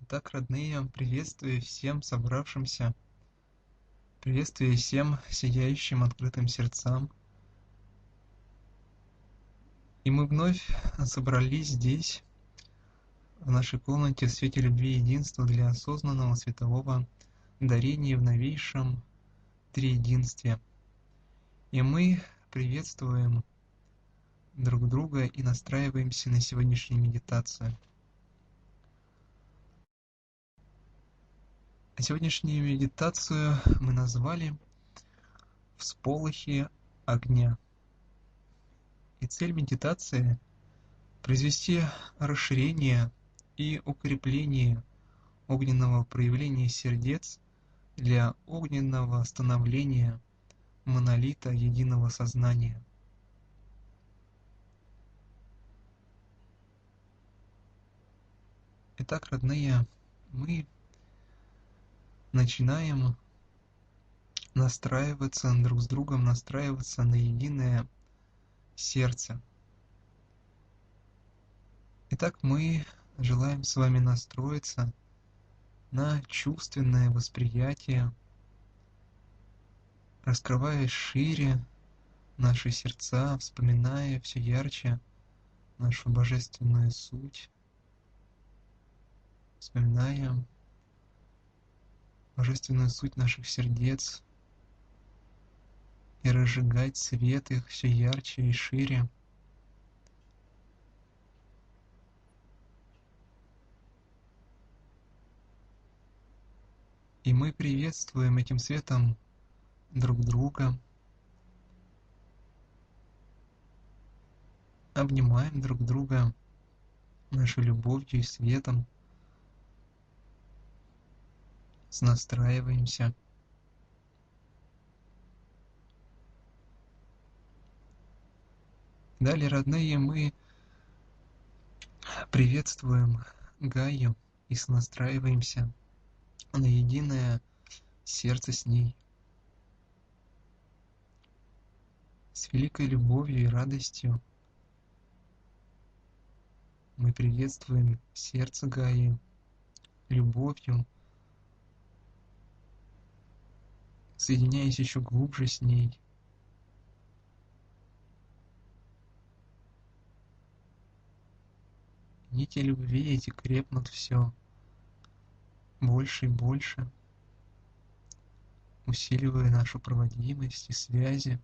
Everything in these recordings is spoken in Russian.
Итак, родные, приветствую всем собравшимся, приветствую всем сияющим открытым сердцам. И мы вновь собрались здесь, в нашей комнате в свете любви и единства для осознанного светового дарения в новейшем триединстве. И мы приветствуем друг друга и настраиваемся на сегодняшнюю медитацию. Сегодняшнюю медитацию мы назвали «Всполохи огня». И цель медитации – произвести расширение и укрепление огненного проявления сердец для огненного становления монолита единого сознания. Итак, родные, мы начинаем настраиваться друг с другом, настраиваться на единое сердце. Итак, мы желаем с вами настроиться на чувственное восприятие, раскрывая шире наши сердца, вспоминая все ярче нашу божественную суть, вспоминая божественную суть наших сердец и разжигать свет их все ярче и шире. И мы приветствуем этим светом друг друга, обнимаем друг друга нашей любовью и светом, настраиваемся. Далее, родные, мы приветствуем Гаю и настраиваемся на единое сердце с ней. С великой любовью и радостью мы приветствуем сердце Гаи, любовью, соединяясь еще глубже с ней. Нити любви эти крепнут все больше и больше, усиливая нашу проводимость и связи.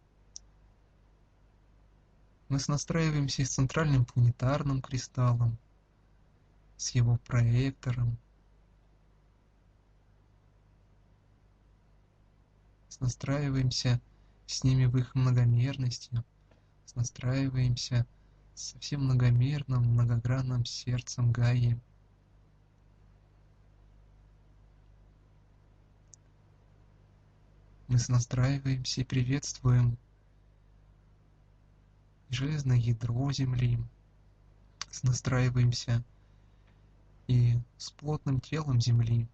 Мы настраиваемся с центральным планетарным кристаллом, с его проектором, настраиваемся с ними в их многомерности, настраиваемся со всем многомерным, многогранным сердцем Гаи. Мы настраиваемся и приветствуем железное ядро Земли, настраиваемся и с плотным телом Земли,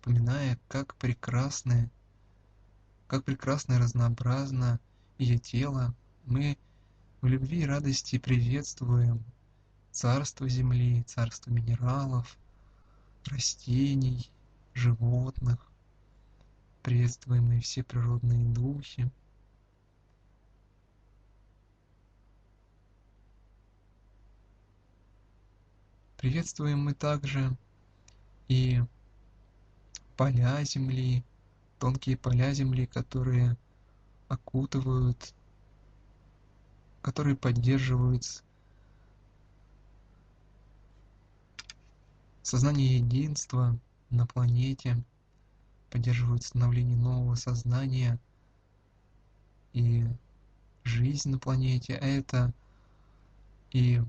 вспоминая, как прекрасно и разнообразно ее тело. Мы в любви и радости приветствуем царство Земли, царство минералов, растений, животных, приветствуем и все природные духи. Приветствуем мы также и поля Земли, тонкие поля Земли, которые окутывают, которые поддерживают сознание единства на планете, поддерживают становление нового сознания и жизнь на планете. А это и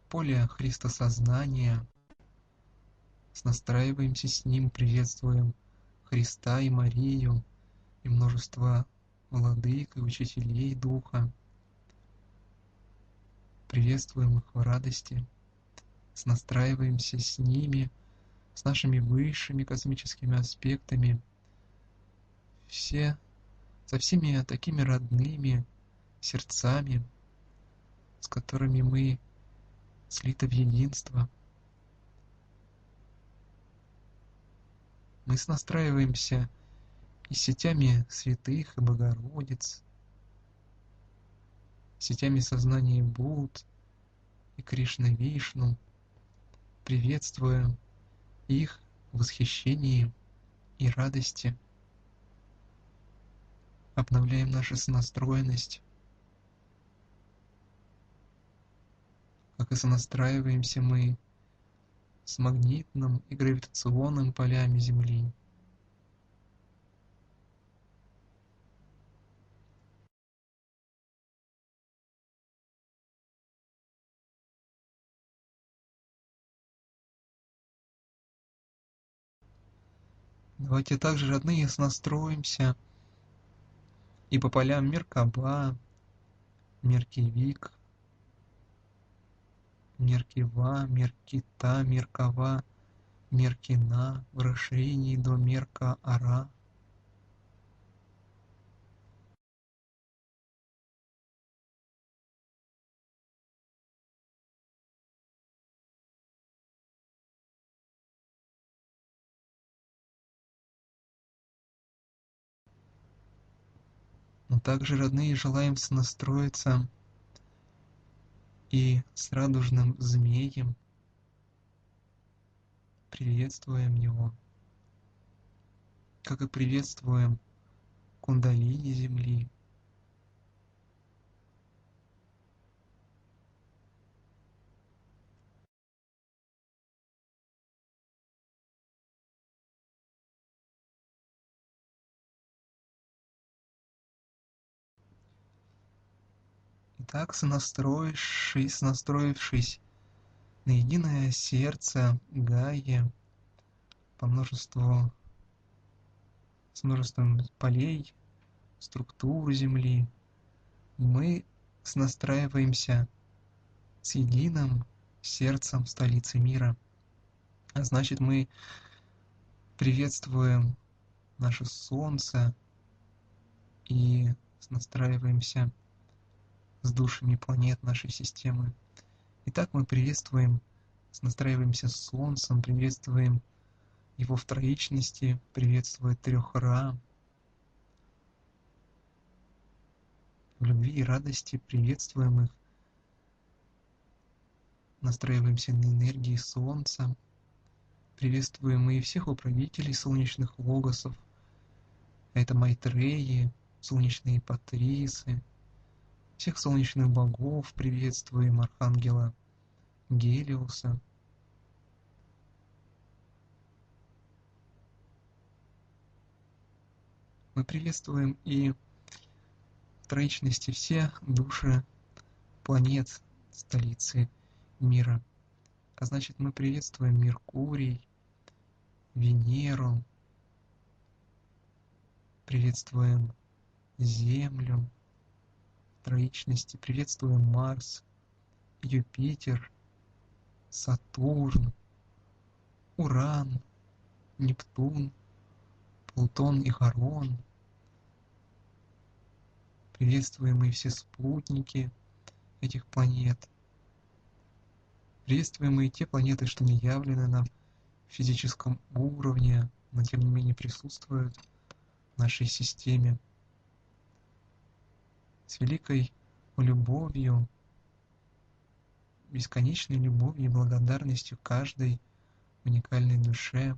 поле Христосознания. Настраиваемся с ним, приветствуем Христа и Марию и множество владык и учителей Духа. Приветствуем их в радости, настраиваемся с ними, с нашими высшими космическими аспектами, со всеми такими родными сердцами, с которыми мы слиты в единство. Мы настраиваемся и сетями святых и Богородиц, сетями сознания Будд и Кришны Вишну, приветствуя их в восхищении и радости, обновляем нашу сонастроенность, как и сонастраиваемся мы с магнитным и гравитационным полями Земли. Давайте также, родные, сонастроимся и по полям Меркаба, Меркивик, Меркива, Меркита, Меркава, Меркина в расширении до Мерка-Ара. Но также, родные, желаем сонастроиться и с радужным змеем, приветствуем его, как и приветствуем кундалини Земли. Итак, настроившись на единое сердце Гайи по с множеством полей, структур Земли, мы настраиваемся с единым сердцем столицы мира. А значит, мы приветствуем наше Солнце и настраиваемся с душами планет нашей системы. Итак, мы настраиваемся с Солнцем, приветствуем его в троичности, приветствуя трех Ра, в любви и радости приветствуем их, настраиваемся на энергии Солнца, приветствуем и всех управителей солнечных логосов, это Майтреи, солнечные Патрисы, всех солнечных богов приветствуем, архангела Гелиуса. Мы приветствуем и в троичности все души планет столицы мира. А значит, мы приветствуем Меркурий, Венеру, приветствуем Землю в троичности, приветствуем Марс, Юпитер, Сатурн, Уран, Нептун, Плутон и Харон. Приветствуем и все спутники этих планет. Приветствуем и те планеты, что не явлены нам в физическом уровне, но тем не менее присутствуют в нашей системе. С великой любовью, бесконечной любовью и благодарностью каждой уникальной душе,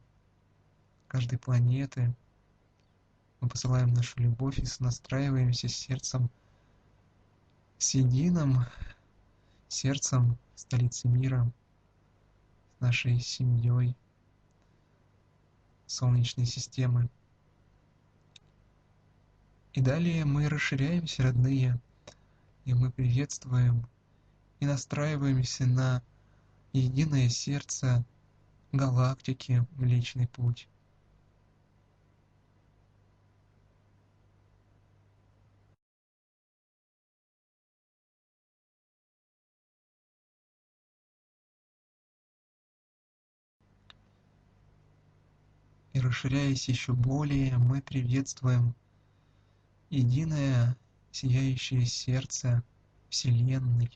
каждой планеты мы посылаем нашу любовь и настраиваемся сердцем, с единым сердцем столицы мира, с нашей семьей Солнечной системы. И далее мы расширяемся, родные, и мы приветствуем и настраиваемся на единое сердце галактики Млечный Путь. И расширяясь еще более, мы приветствуем единое сияющее сердце Вселенной,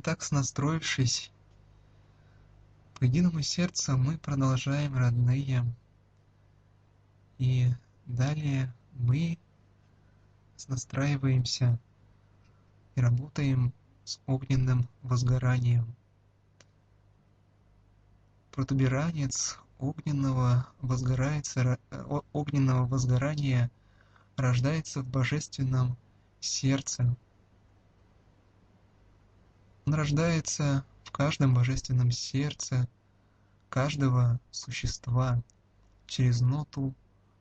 Так, настроившись по единому сердцу, мы продолжаем, родные. И далее мы настраиваемся и работаем с огненным возгоранием. Протуберанец огненного возгорания рождается в божественном сердце. Он рождается в каждом божественном сердце каждого существа через ноту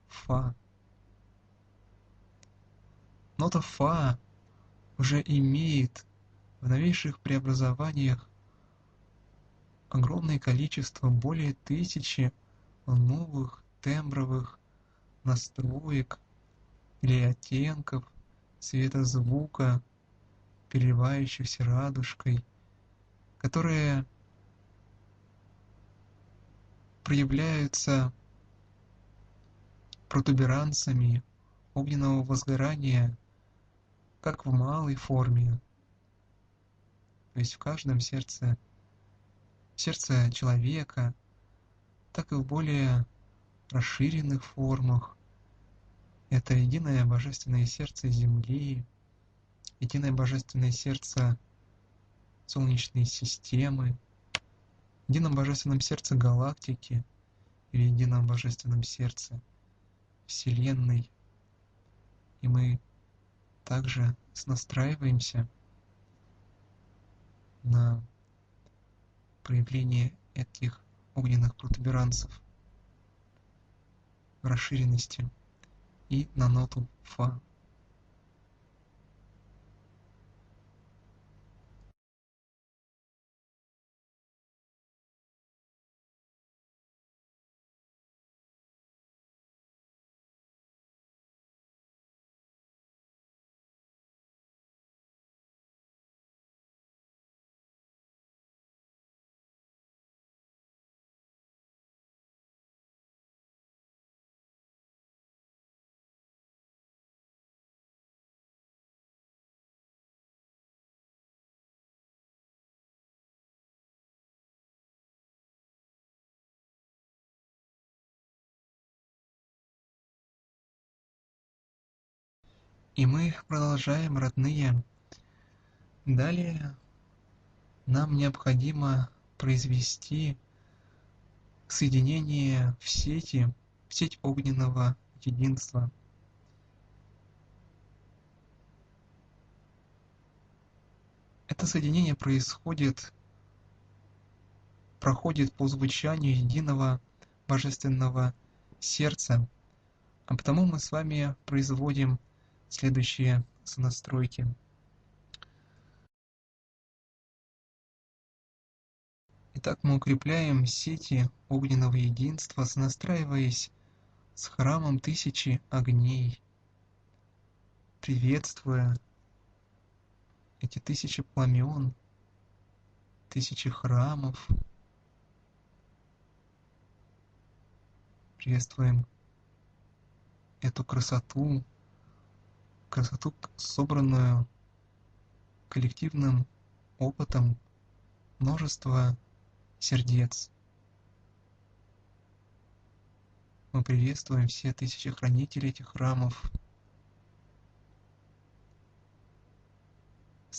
Фа. Нота Фа уже имеет в новейших преобразованиях огромное количество, более 1000 новых тембровых настроек или оттенков цвета звука, переливающихся радужкой, которые проявляются протуберанцами огненного возгорания как в малой форме, то есть в каждом сердце человека, так и в более расширенных формах. Это единое божественное сердце Земли, единое божественное сердце Солнечной системы, едином божественном сердце галактики или едином божественном сердце Вселенной. И мы также настраиваемся на проявление этих огненных протуберанцев в расширенности и на ноту Фа. И мы продолжаем, родные. Далее нам необходимо произвести соединение в сеть огненного единства. Это соединение проходит по звучанию единого божественного сердца, а потому мы с вами производим следующие сонастройки. Итак, мы укрепляем сети огненного единства, сонастраиваясь с храмом тысячи огней, приветствуя эти 1000 пламен, 1000 храмов. Приветствуем эту красоту, собранную коллективным опытом множества сердец. Мы приветствуем все 1000 хранителей этих храмов,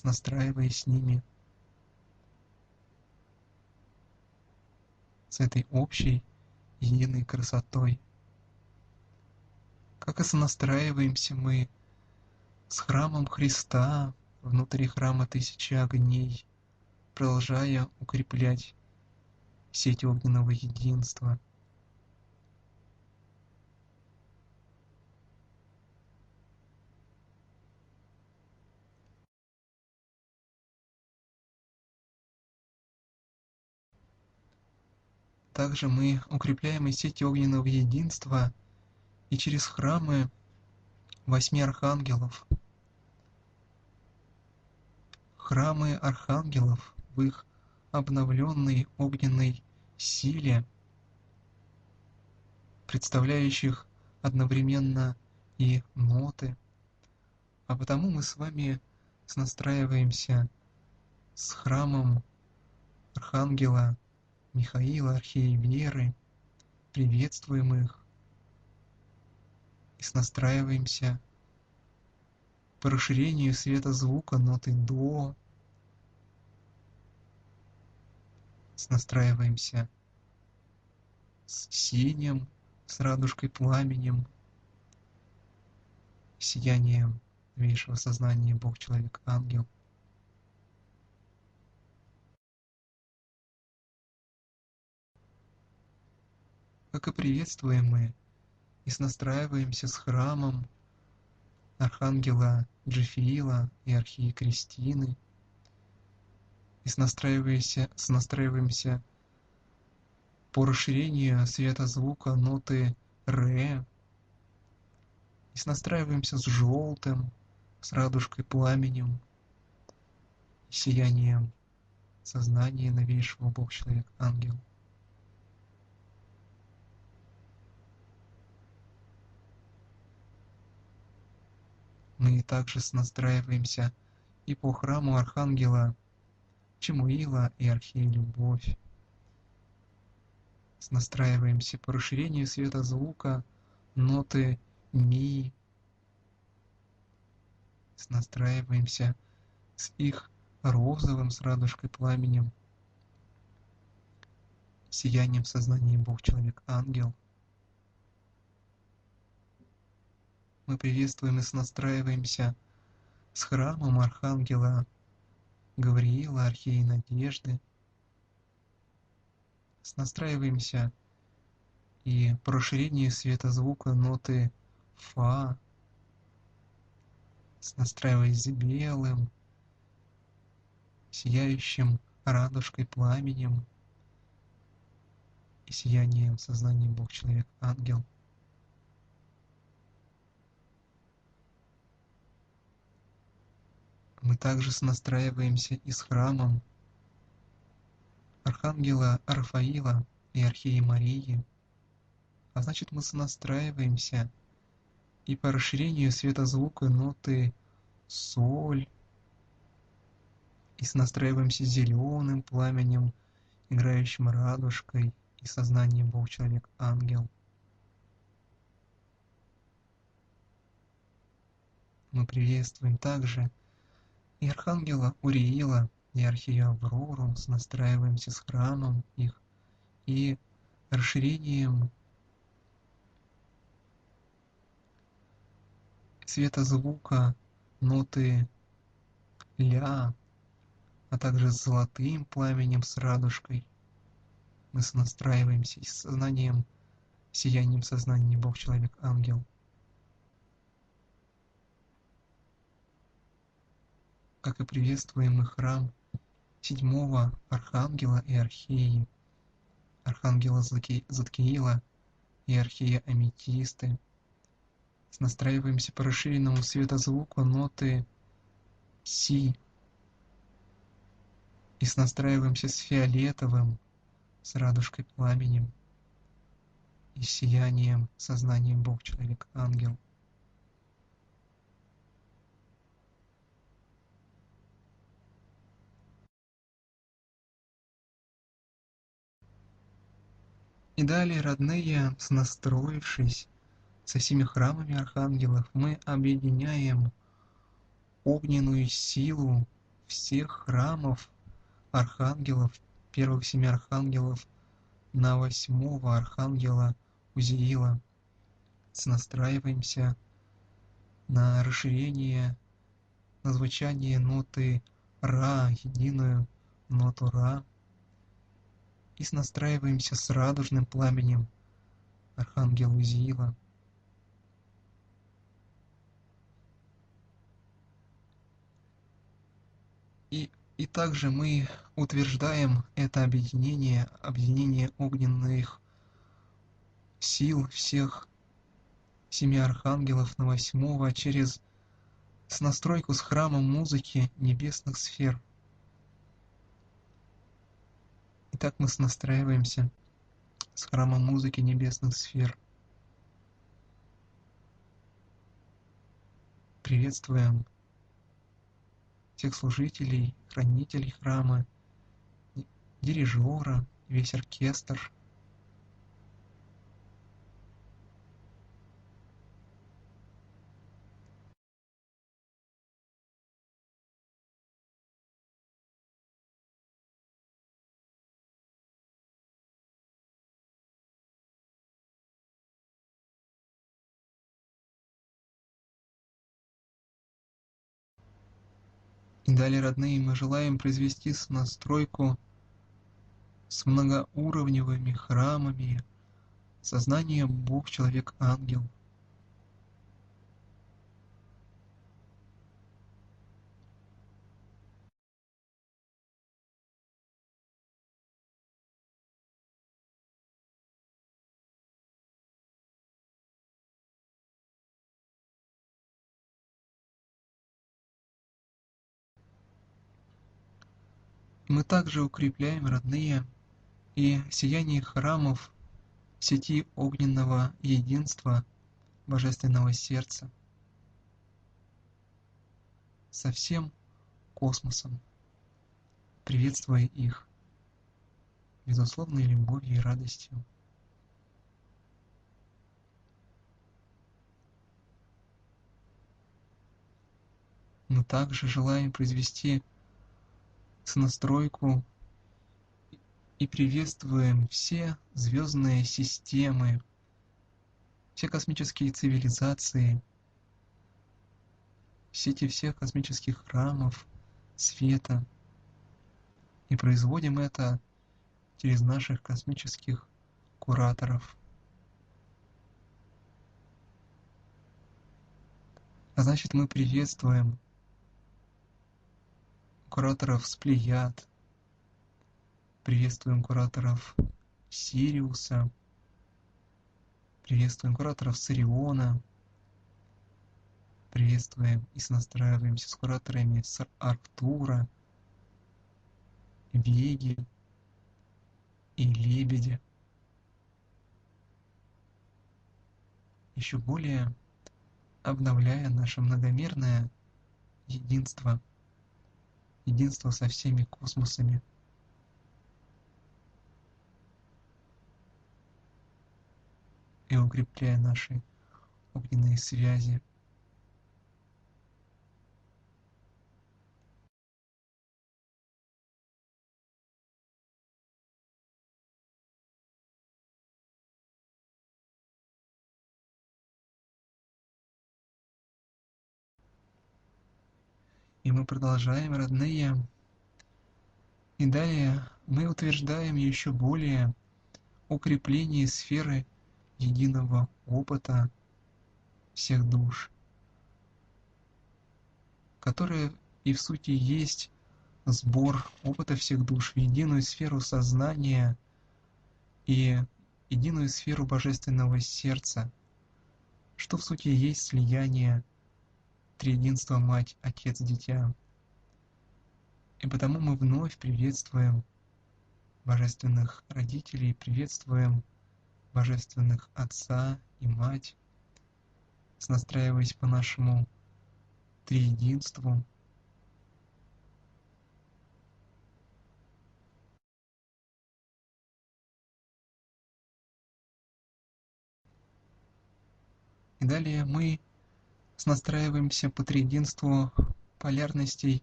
настраиваясь с ними, с этой общей единой красотой. Как и сонастраиваемся мы с храмом Христа внутри храма 1000 огней, продолжая укреплять сеть огненного единства. Также мы укрепляем и сети огненного единства и через храмы 8 архангелов. Храмы архангелов в их обновленной огненной силе, представляющих одновременно и ноты. А потому мы с вами настраиваемся с храмом Архангела Михаила, Архиерея Веры, приветствуем их и настраиваемся по расширению света звука ноты до, настраиваемся с синим, с радужкой пламенем, сиянием новейшего сознания Бог, человек, ангел. Как и приветствуем мы, и настраиваемся с храмом Архангела Джефиила и Архиереи Кристины, и настраиваемся по расширению света звука ноты ре, и настраиваемся с желтым, с радужкой пламенем, сиянием сознания новейшего Бог, человек, ангел. Мы также настраиваемся и по храму Архангела Чемуила и Архиерея Любовь. Настраиваемся по расширению света звука ноты ми. Настраиваемся с их розовым, с радужкой пламенем, сиянием сознания Бог, человек, ангел. Мы приветствуем и настраиваемся с храмом Архангела Гавриила, Архиереи Надежды. Настраиваемся и по расширению света звука ноты фа, настраиваясь с белым, сияющим радужкой пламенем и сиянием сознания Бог, человек, ангел. Мы также настраиваемся и с храмом Архангела Рафаила и Архиереи Марии, а значит мы сонастраиваемся и по расширению светозвука ноты соль, и сонастраиваемся зеленым пламенем, играющим радужкой и сознанием Бог, человек, ангел. Мы приветствуем также и Архангела Уриила, и Архиерею Аврору, настраиваемся с храмом их и расширением светозвука ноты ля, а также с золотым пламенем, с радужкой. Мы сонастраиваемся и с сознанием, сиянием сознания Бог, человек, ангел. Как и приветствуемый храм седьмого Архангела и Архиереи, Архангела Задкиила и Архиерея Аметисты. Настраиваемся по расширенному светозвуку ноты си и настраиваемся с фиолетовым, с радужкой пламенем и сиянием сознанием Бог, человек, ангел. И далее, родные, настроившись со всеми храмами архангелов, мы объединяем огненную силу всех храмов архангелов, первых семи архангелов, на восьмого архангела Узиила. Настраиваемся на расширение, на звучание ноты Ра, единую ноту Ра, и настраиваемся с радужным пламенем архангела Узиила. И также мы утверждаем это объединение огненных сил всех семи архангелов на восьмого через настройку с храмом музыки небесных сфер. Итак, мы настраиваемся с храмом музыки небесных сфер. Приветствуем всех служителей, хранителей храма, дирижера, весь оркестр. И далее, родные, мы желаем произвести сонастройку с многоуровневыми храмами сознания Бог, человек, ангел. Мы также укрепляем, родные, и сияние храмов в сети огненного единства Божественного Сердца со всем космосом, приветствуя их безусловной любовью и радостью. Мы также желаем произвести сонастройку и приветствуем все звездные системы, все космические цивилизации, сети всех космических храмов света, и производим это через наших космических кураторов. А значит, мы приветствуем кураторов с Плеяд, приветствуем кураторов Сириуса, приветствуем кураторов с Ориона, приветствуем и сонастраиваемся с кураторами с Арктура, Веги и Лебедя. Еще более обновляя наше многомерное единство, единство со всеми космосами. И укрепляя наши огненные связи. И мы продолжаем, родные. И далее мы утверждаем еще более укрепление сферы единого опыта всех душ, которая и в сути есть сбор опыта всех душ в единую сферу сознания и единую сферу божественного сердца, что в сути есть слияние триединства Мать, Отец, Дитя. И потому мы вновь приветствуем божественных родителей, приветствуем божественных Отца и Мать, настраиваясь по нашему триединству. И далее мы настраиваемся по триединству полярностей,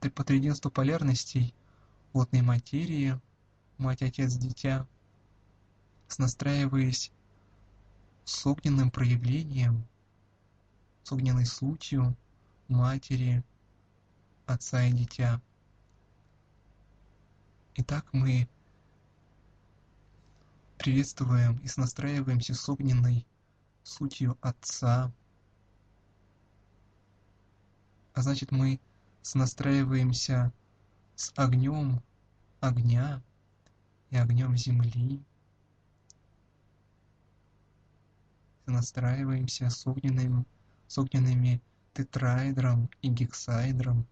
по триединству полярностей плотной материи, Мать, Отец, Дитя, настраиваясь с огненным проявлением, с огненной сутью Матери, Отца и Дитя. Итак, мы приветствуем и настраиваемся с огненной сутью Отца, а значит, мы сонастраиваемся с огнем огня и огнем земли, сонастраиваемся с огненными тетраэдром и гексаэдром,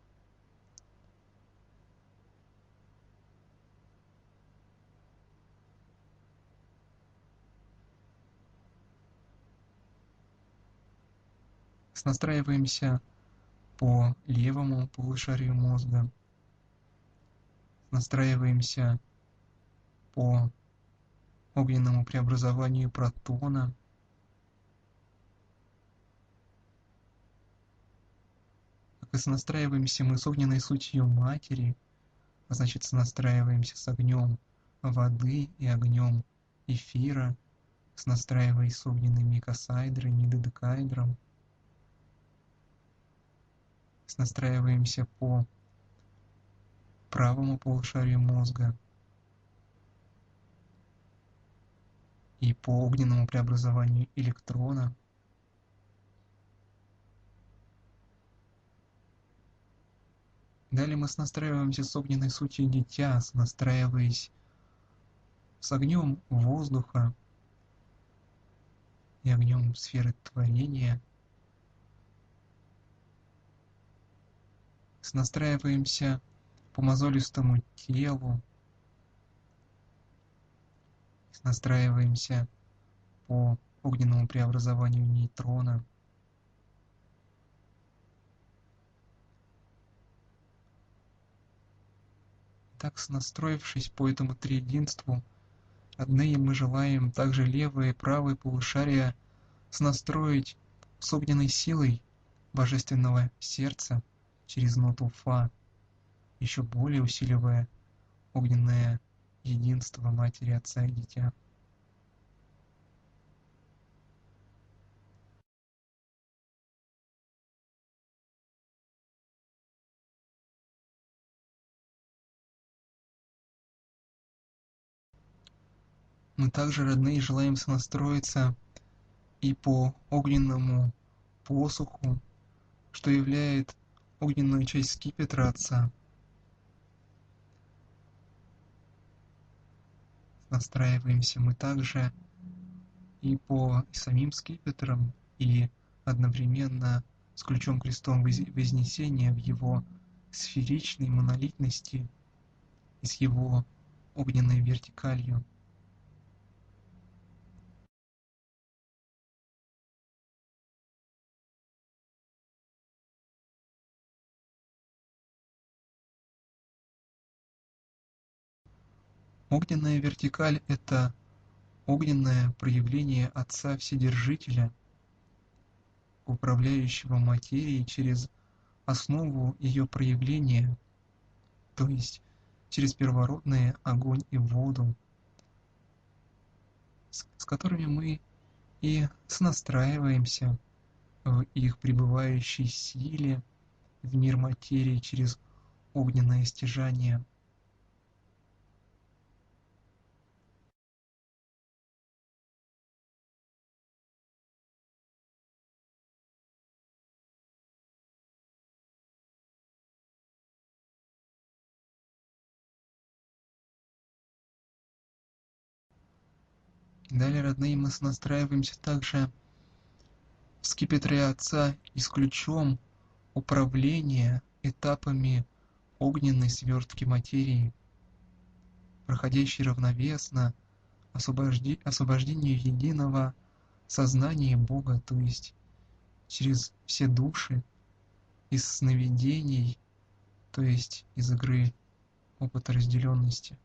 Настраиваемся по левому полушарию мозга, настраиваемся по огненному преобразованию протона, как и сонастраиваемся мы с огненной сутью матери, а значит сонастраиваемся с огнем воды и огнем эфира, сонастраиваясь с огненными икосаэдрами и додекаэдром, сонастраиваемся по правому полушарию мозга и по огненному преобразованию электрона. Далее мы сонастраиваемся с огненной сутью дитя, сонастраиваясь с огнем воздуха и огнем сферы творения. Сонастраиваемся по мозолистому телу, сонастраиваемся по огненному преобразованию нейтрона. Так, сонастроившись по этому триединству, родные, мы желаем также левое и правое полушария сонастроить с огненной силой божественного сердца через ноту Фа, еще более усиливая огненное единство Матери, Отца и Дитя. Мы также, родные, желаем сонастроиться и по огненному посоху, что являет огненную часть скипетра Отца. Настраиваемся мы также и по самим скипетрам, и одновременно с ключом-крестом Вознесения в его сферичной монолитности и с его огненной вертикалью. Огненная вертикаль — это огненное проявление Отца Вседержителя, управляющего материей через основу ее проявления, то есть через первородные огонь и воду, с которыми мы и сонастраиваемся в их пребывающей силе в мир материи через огненное стяжание. Далее, родные, мы сонастраиваемся также в скипетре Отца и с ключом управления этапами огненной свертки материи, проходящей равновесно освобождению единого сознания Бога, то есть через все души, из сновидений, то есть из игры опыта разделенности.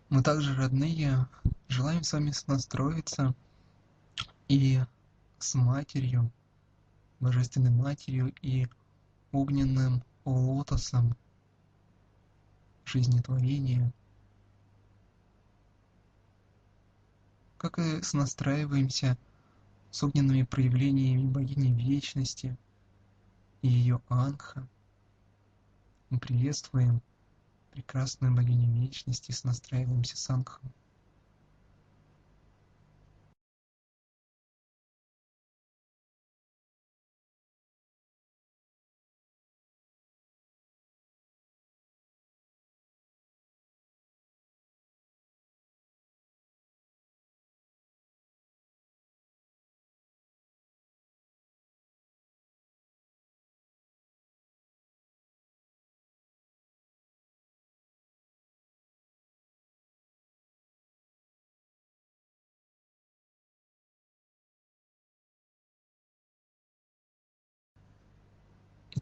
Мы также, родные, желаем с вами настроиться и с Матерью, Божественной Матерью и огненным лотосом жизнетворения, как и сонастраиваемся с огненными проявлениями Богини Вечности и ее Ангха. Мы приветствуем прекрасную Богиню Вечности, сонастраиваемся с Ангхом.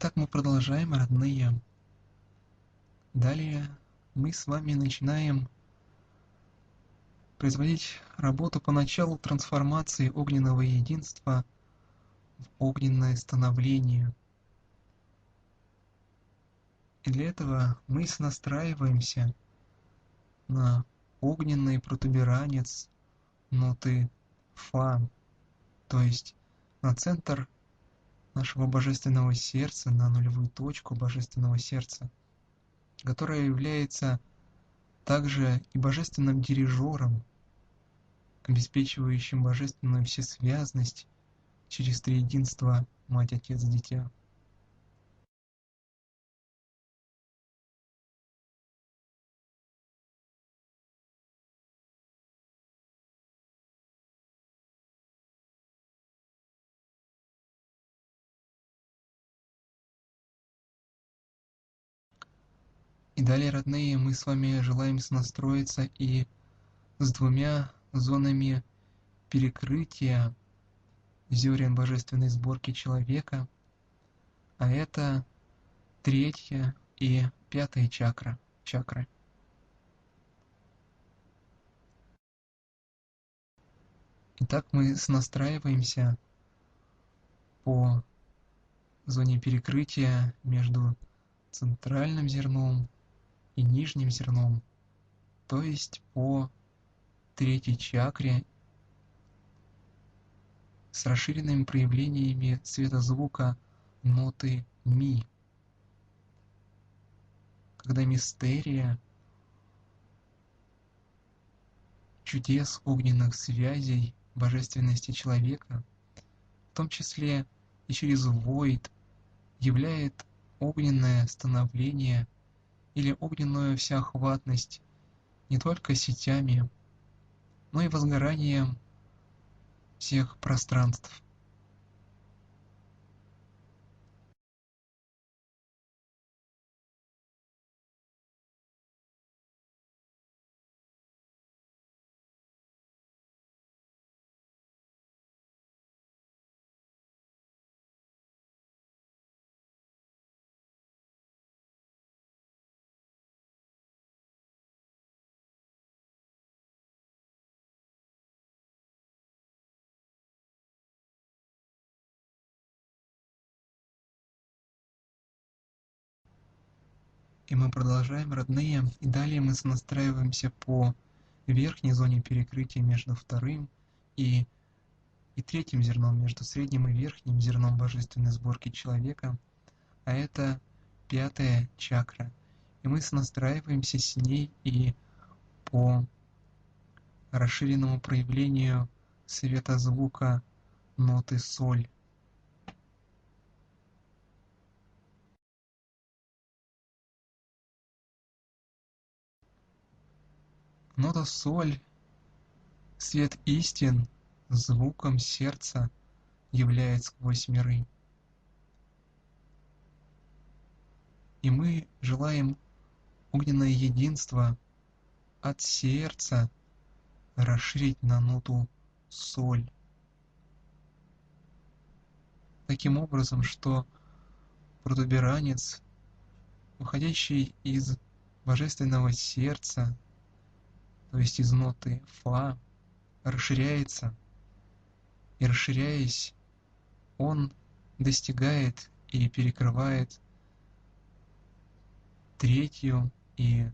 Итак, мы продолжаем, родные. Далее мы с вами начинаем производить работу по началу трансформации огненного единства в огненное становление. И для этого мы настраиваемся на огненный протуберанец ноты Фа, то есть на центр нашего божественного сердца, на нулевую точку божественного сердца, которая является также и божественным дирижером, обеспечивающим божественную всесвязность через триединство Мать, Отец, Дитя. И далее, родные, мы с вами желаем сонастроиться и с двумя зонами перекрытия зерен божественной сборки человека, а это третья и пятая чакры. Итак, мы сонастраиваемся по зоне перекрытия между центральным зерном и нижним зерном, то есть по третьей чакре с расширенными проявлениями светозвука ноты Ми, когда мистерия чудес огненных связей божественности человека, в том числе и через Войд, являет огненное становление или огненную всеохватность не только сетями, но и возгоранием всех пространств. И мы продолжаем, родные, и далее мы сонастраиваемся по верхней зоне перекрытия между вторым и третьим зерном, между средним и верхним зерном божественной сборки человека, а это пятая чакра. И мы сонастраиваемся с ней и по расширенному проявлению светозвука ноты Соль. Нота Соль, свет истин, звуком сердца являет сквозь миры. И мы желаем огненное единство от сердца расширить на ноту соль. Таким образом, что протуберанец, выходящий из божественного сердца, то есть из ноты Фа, расширяется, и расширяясь, он достигает и перекрывает третью и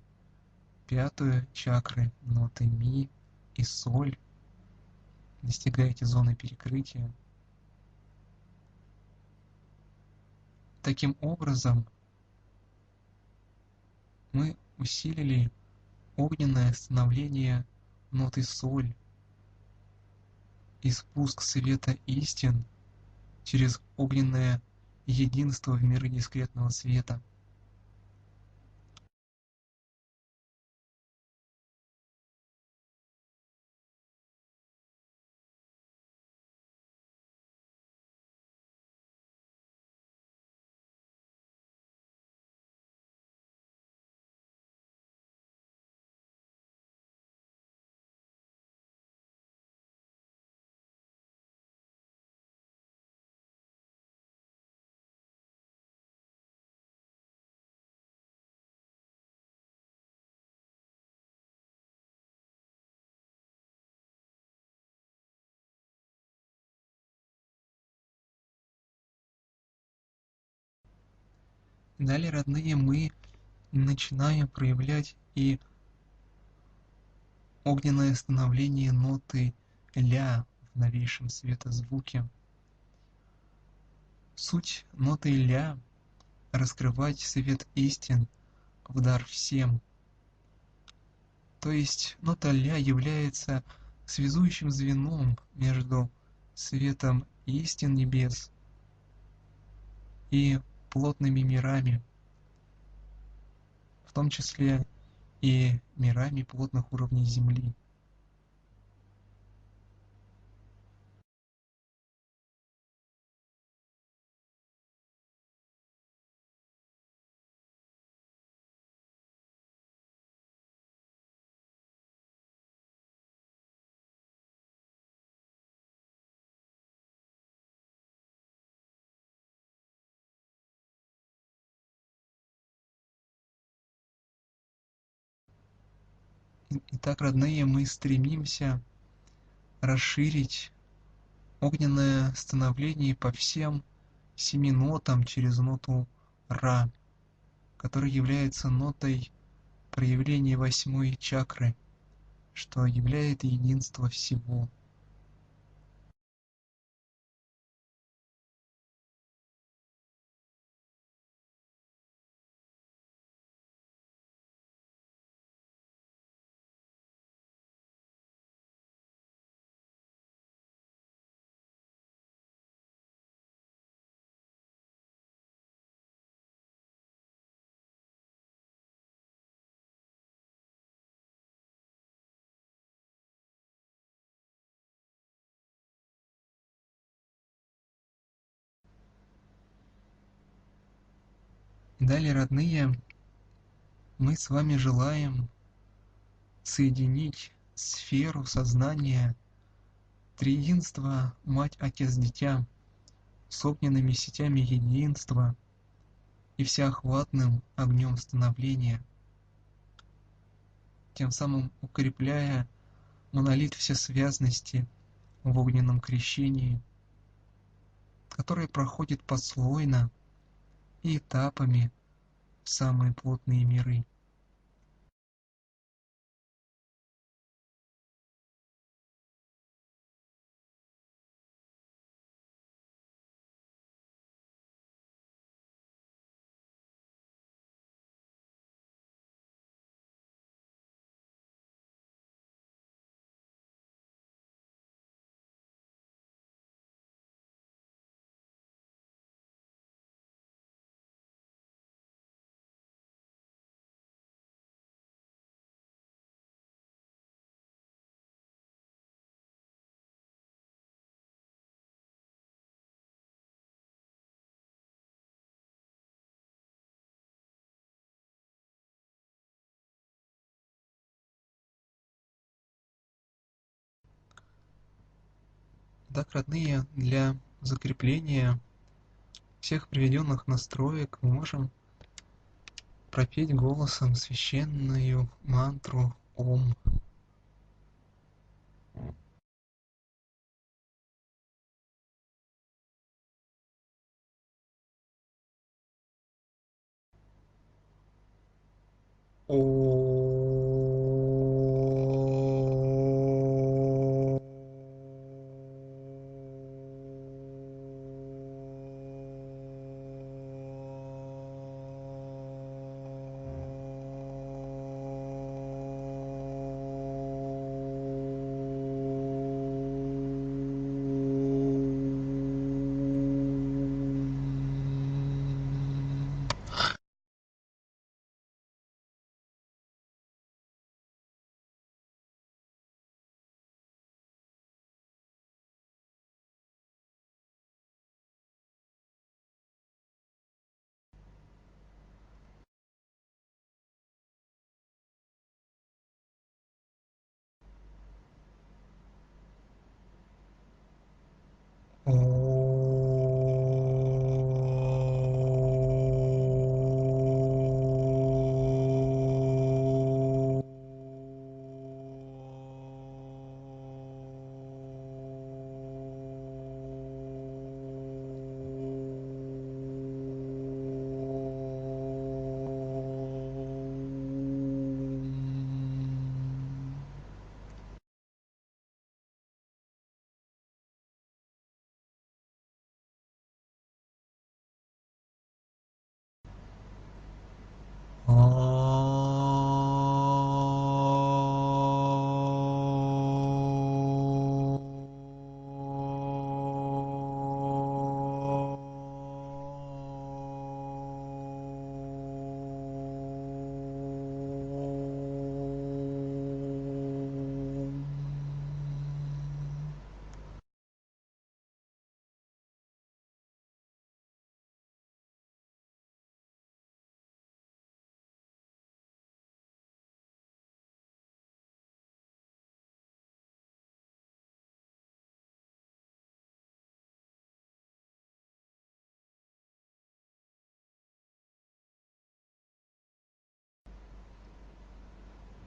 пятую чакры ноты Ми и Соль, достигаете зоны перекрытия. Таким образом, мы усилили огненное становление ноты Соль и спуск света истин через огненное единство в миры дискретного света. Далее, родные, мы начинаем проявлять и огненное становление ноты ля в новейшем светозвуке. Суть ноты ля — раскрывать свет истин в дар всем. То есть нота ля является связующим звеном между светом истин небес и плотными мирами, в том числе и мирами плотных уровней Земли. Итак, родные, мы стремимся расширить огненное становление по всем семи нотам через ноту Ра, которая является нотой проявления восьмой чакры, что является единство всего. Далее, родные, мы с вами желаем соединить сферу сознания триединства Мать, Отец, Дитя с огненными сетями единства и всеохватным огнем становления, тем самым укрепляя монолит всесвязности в огненном крещении, который проходит послойно и этапами в самые плотные миры. Так, родные, для закрепления всех приведенных настроек мы можем пропеть голосом священную мантру Ом.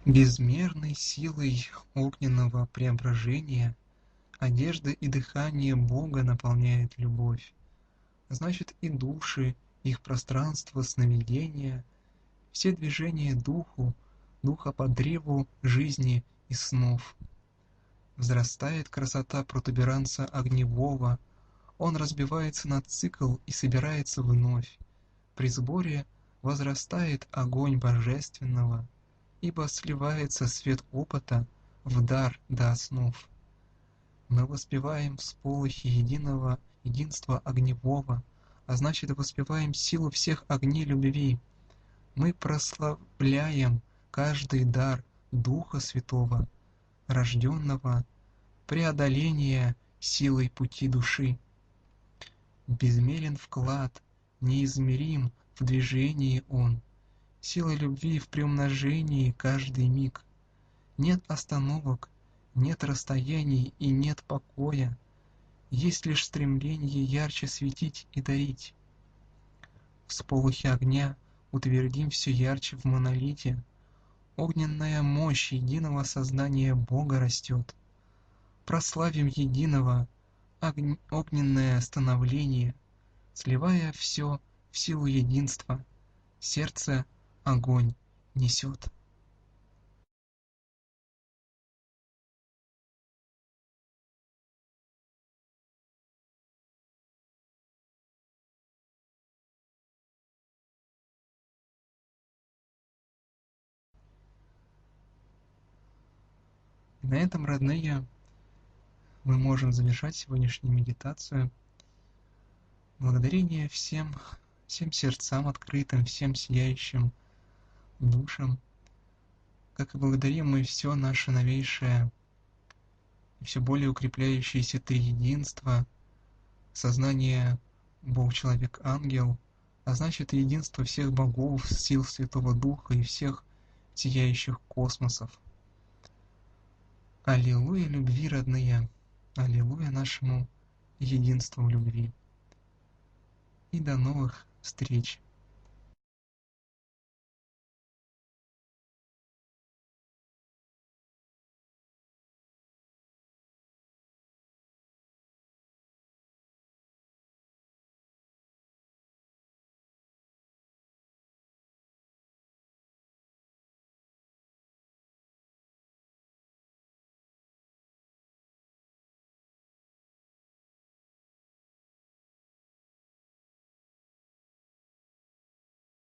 Безмерной силой огненного преображения одежда и дыхание Бога наполняет любовь. Значит, и души, их пространство сновидения, все движения духу, духа по древу жизни и снов. Взрастает красота протуберанца огневого, он разбивается на цикл и собирается вновь. При сборе возрастает огонь божественного, ибо сливается свет опыта в дар до основ. Мы воспеваем всполохи единого единства огневого, а значит воспеваем силу всех огней любви. Мы прославляем каждый дар Духа Святого, рожденного преодоления силой пути души. Безмерен вклад, неизмерим в движении он, сила любви в приумножении каждый миг. Нет остановок, нет расстояний и нет покоя, есть лишь стремление ярче светить и дарить. Всполохи огня утвердим все ярче в монолите, огненная мощь единого сознания Бога растет. Прославим единого огненное становление, сливая все в силу единства, сердце огонь несет. И на этом, родные, мы можем завершать сегодняшнюю медитацию. Благодарение всем сердцам открытым, всем сияющим душам, как и благодарим мы все наше новейшее и все более укрепляющееся триединство, сознание Бог, человек, ангел, а значит и единство всех богов, сил Святого Духа и всех сияющих космосов. Аллилуйя любви, родные! Аллилуйя нашему единству в любви! И до новых встреч!